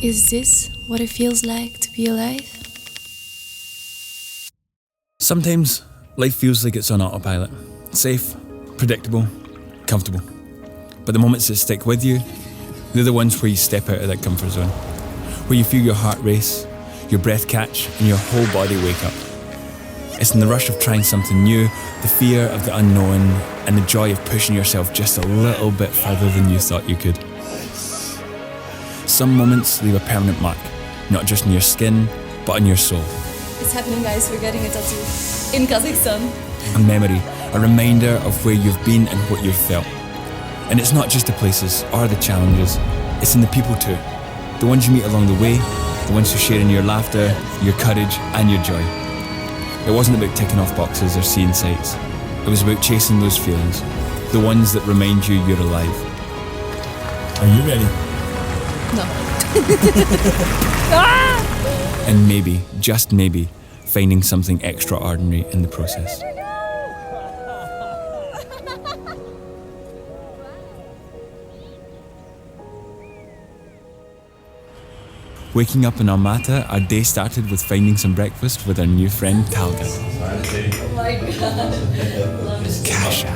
Is this what it feels like to be alive? Sometimes life feels like it's on autopilot. Safe, predictable, comfortable. But the moments that stick with you, they're the ones where you step out of that comfort zone. Where you feel your heart race, your breath catch, and your whole body wake up. It's in the rush of trying something new, the fear of the unknown, and the joy of pushing yourself just a little bit further than you thought you could. Some moments leave a permanent mark, not just on your skin, but on your soul. It's happening, guys. We're getting a tattoo in Kazakhstan. A memory, a reminder of where you've been and what you've felt. And it's not just the places or the challenges, it's in the people too. The ones you meet along the way, the ones who share in your laughter, your courage and your joy. It wasn't about ticking off boxes or seeing sights. It was about chasing those feelings, the ones that remind you you're alive. Are you ready? No. And maybe, just maybe, finding something extraordinary in the process. Waking up in Almaty, our day started with finding some breakfast with our new friend Talga. Oh my god. Kasha.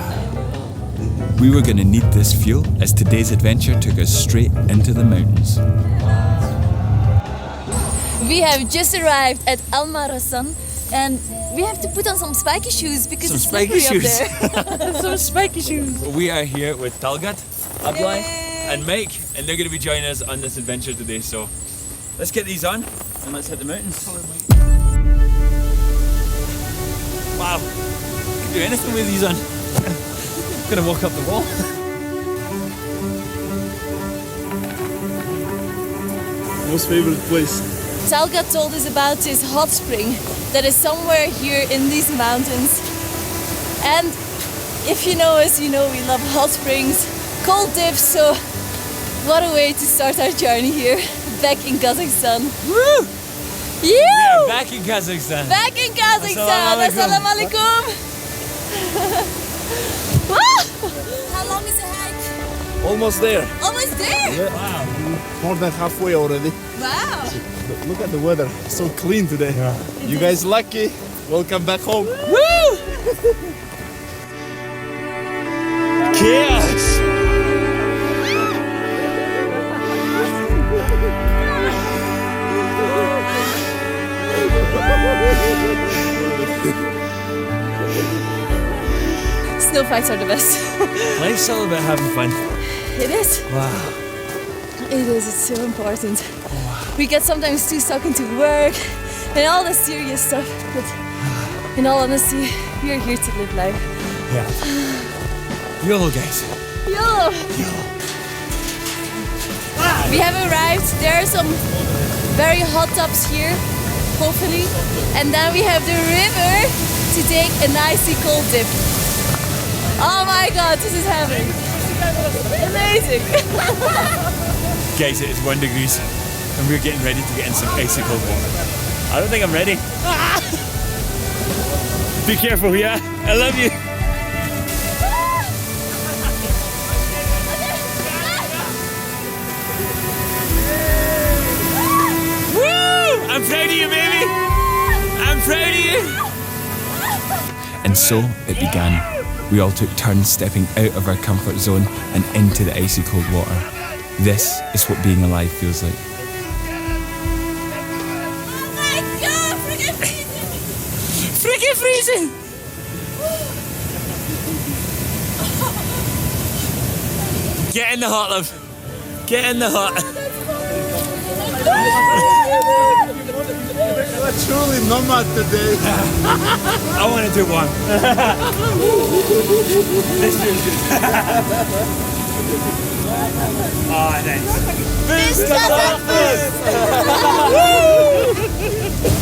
We were going to need this fuel as today's adventure took us straight into the mountains. We have just arrived at Almaty and we have to put on some spiky shoes because it's slippery up there. Some spiky shoes. We are here with Talgat, Ablai, and Mike, and they're going to be joining us on this adventure today. So let's get these on and let's hit the mountains. Wow, you can do anything with these on. I'm gonna walk up the wall. Most favorite place? Talga told us about this hot spring that is somewhere here in these mountains. And if you know us, you know we love hot springs, cold dips, so what a way to start our journey here, back in Kazakhstan. Woo! You! Back in Kazakhstan. Back in Kazakhstan! Assalamu alaikum! How long is the hike? Almost there. Almost there? Yeah. Wow. More than halfway already. Wow! Look at the weather, so clean today. Yeah. You guys lucky. Welcome back home. Woo! Chaos! Snow fights are the best. Life's all about having fun. It is. Wow. It is. It's so important. We get sometimes too stuck into work and all the serious stuff. But in all honesty, we are here to live life. Yeah. YOLO, guys. YOLO! YOLO. We have arrived. There are some very hot tubs here, hopefully. And then we have the river to take a nicey cold dip. Oh my god, this is heaven. Amazing. Guys, it is 1 degree and we're getting ready to get in some icy cold water. I don't think I'm ready. Be careful, yeah? I love you. Woo! I'm proud of you, baby. I'm proud of you. And so it began. We all took turns stepping out of our comfort zone and into the icy cold water. This is what being alive feels like. Oh my god, freaking freezing! Freaking freezing! Get in the hot, love. Get in the hot. You're truly nomad today. I want to do one. This feels good. Oh, nice.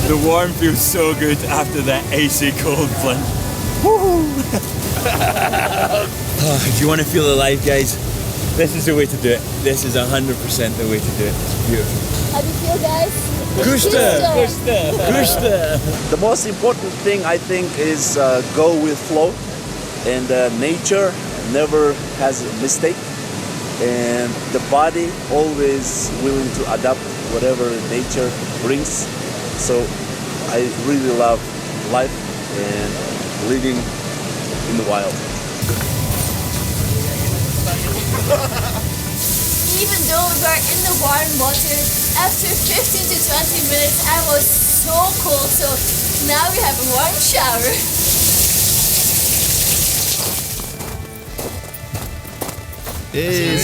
The warm feels so good after that icy cold plunge. If you want to feel alive, guys, this is the way to do it. This is 100% the way to do it. It's beautiful. How do you feel, guys? Gusta. The most important thing I think is go with flow, and nature never has a mistake, and the body always willing to adapt whatever nature brings. So I really love life and living in the wild. Even though we were in the warm water, after 15 to 20 minutes I was so cold, so now we have a warm shower. Hey,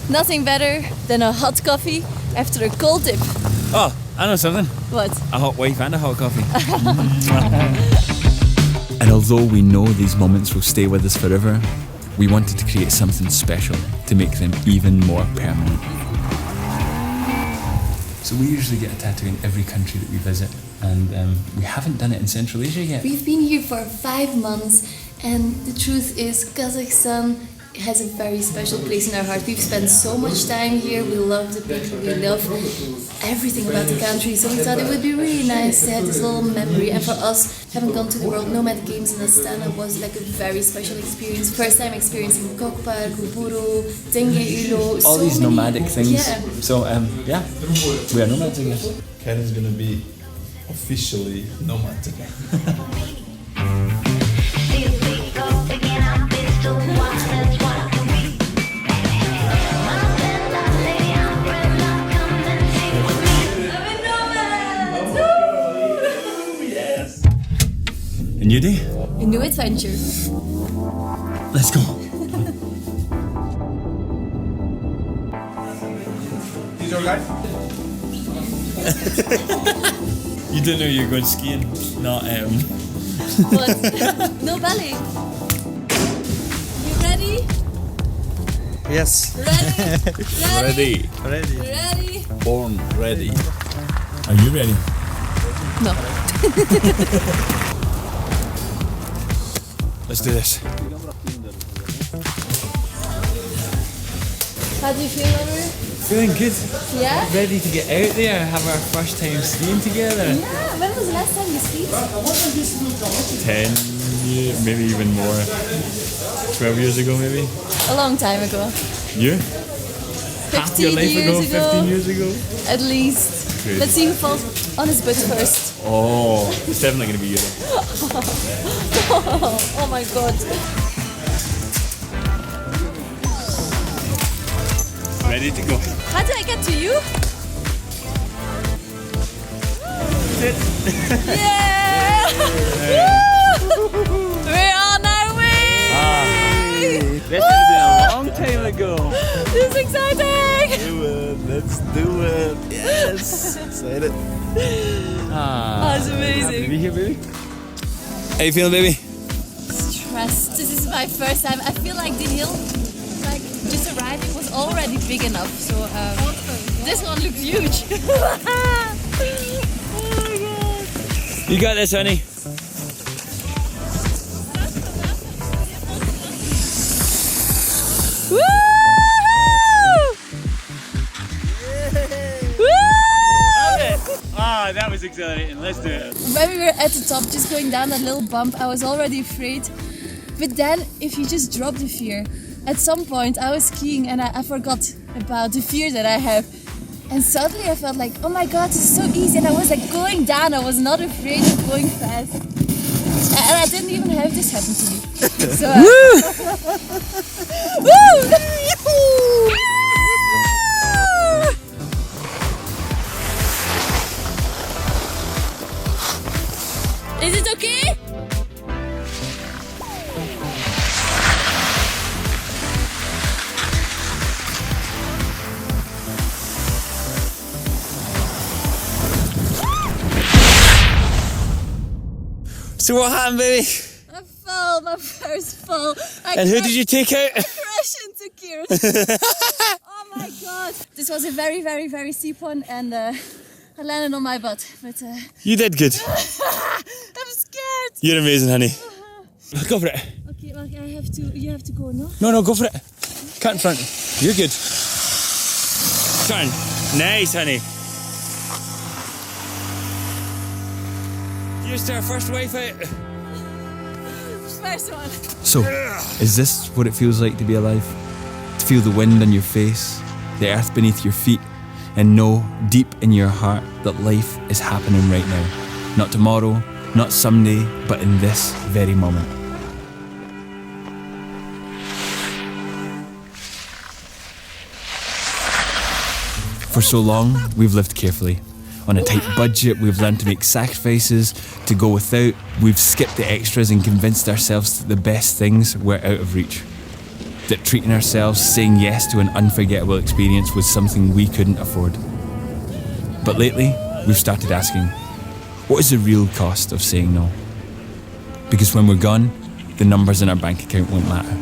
Nothing better than a hot coffee after a cold dip. Oh, I know something. What? A hot wife and a hot coffee. And although we know these moments will stay with us forever, we wanted to create something special to make them even more permanent. So we usually get a tattoo in every country that we visit, and we haven't done it in Central Asia yet. We've been here for 5 months, and the truth is Kazakhstan has a very special place in our heart. We've spent so much time here, we love the people, we love everything about the country, so we thought it would be really nice to have this little memory. And for us, having gone to the World Nomad Games in Astana was like a very special experience. First time experiencing Kokpar, Guburu, Denge Ulo, All these nomadic things. Yeah. So yeah, we are nomads, I guess. Ken is gonna be officially nomad today. A new day? A new adventure. Let's go. He's your guy? You didn't know you were going skiing? Not What? No belly. You ready? Yes. Ready? ready. Ready? Born ready. Are you ready? No. Let's do this. How do you feel, Oliver? Feeling good. Yeah? Ready to get out there, have our first time skiing together. Yeah, when was the last time you skied? 10 years, maybe even more. 12 years ago, maybe. A long time ago. You? Half your 15 life ago, years ago. 15 years ago. At least. Crazy. Let's see who falls on his butt first. Oh, it's definitely going to be you then. Oh my god. Ready to go. How did I get to you? Yeah! Woo! We're on our way! This has been a long time ago. This is exciting! Do it. Let's do it. Yes. Say it. That's Happy to amazing. be here, baby. How you feeling, baby? Stressed. This is my first time. I feel like the hill, like just arriving, was already big enough. So this one looks huge. Oh my god. You got this, honey. Woo! Ah, that was exhilarating. Let's do it. When we were at the top, just going down that little bump, I was already afraid. But then, if you just drop the fear, at some point I was skiing and I forgot about the fear that I have. And suddenly I felt like, oh my god, this is so easy. And I was like going down, I was not afraid of going fast. And I didn't even have this happen to me. So, Woo! Is it okay? So what happened, baby? I fell, my first fall. And who did you take out? Crash into Kieran. Oh my god. This was a very, very, very steep one and I landed on my butt. But You did good. I'm scared. You're amazing, honey. Go for it. Okay, well, you have to go, no? No, go for it. Cut in front. You're good. Turn. Nice, honey. Here's to our first wife out. First one. So, is this what it feels like to be alive? To feel the wind on your face, the earth beneath your feet, and know deep in your heart that life is happening right now. Not tomorrow, not someday, but in this very moment. For so long, we've lived carefully. On a tight budget, we've learned to make sacrifices, to go without. We've skipped the extras and convinced ourselves that the best things were out of reach. That treating ourselves, saying yes to an unforgettable experience was something we couldn't afford. But lately, we've started asking, what is the real cost of saying no? Because when we're gone, the numbers in our bank account won't matter.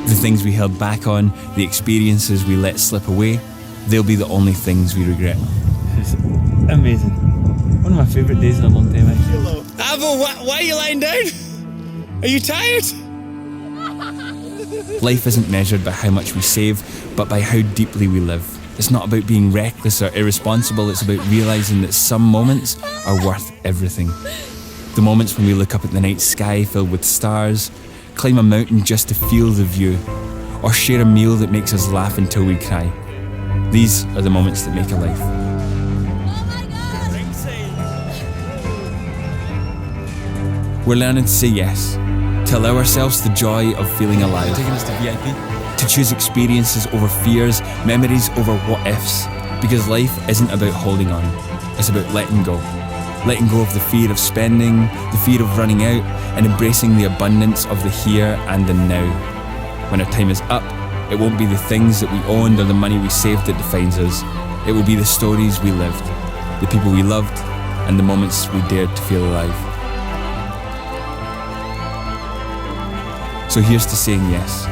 The things we held back on, the experiences we let slip away, they'll be the only things we regret. It's amazing. One of my favourite days in a long time, actually. Avo, why are you lying down? Are you tired? Life isn't measured by how much we save, but by how deeply we live. It's not about being reckless or irresponsible, it's about realising that some moments are worth everything. The moments when we look up at the night sky filled with stars, climb a mountain just to feel the view, or share a meal that makes us laugh until we cry. These are the moments that make a life. We're learning to say yes, to allow ourselves the joy of feeling alive. Taking us to VIP. To choose experiences over fears, memories over what-ifs. Because life isn't about holding on, it's about letting go. Letting go of the fear of spending, the fear of running out, and embracing the abundance of the here and the now. When our time is up, it won't be the things that we owned or the money we saved that defines us. It will be the stories we lived, the people we loved, and the moments we dared to feel alive. So here's to saying yes,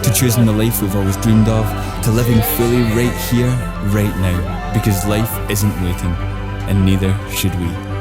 to choosing the life we've always dreamed of, to living fully right here, right now, because life isn't waiting, and neither should we.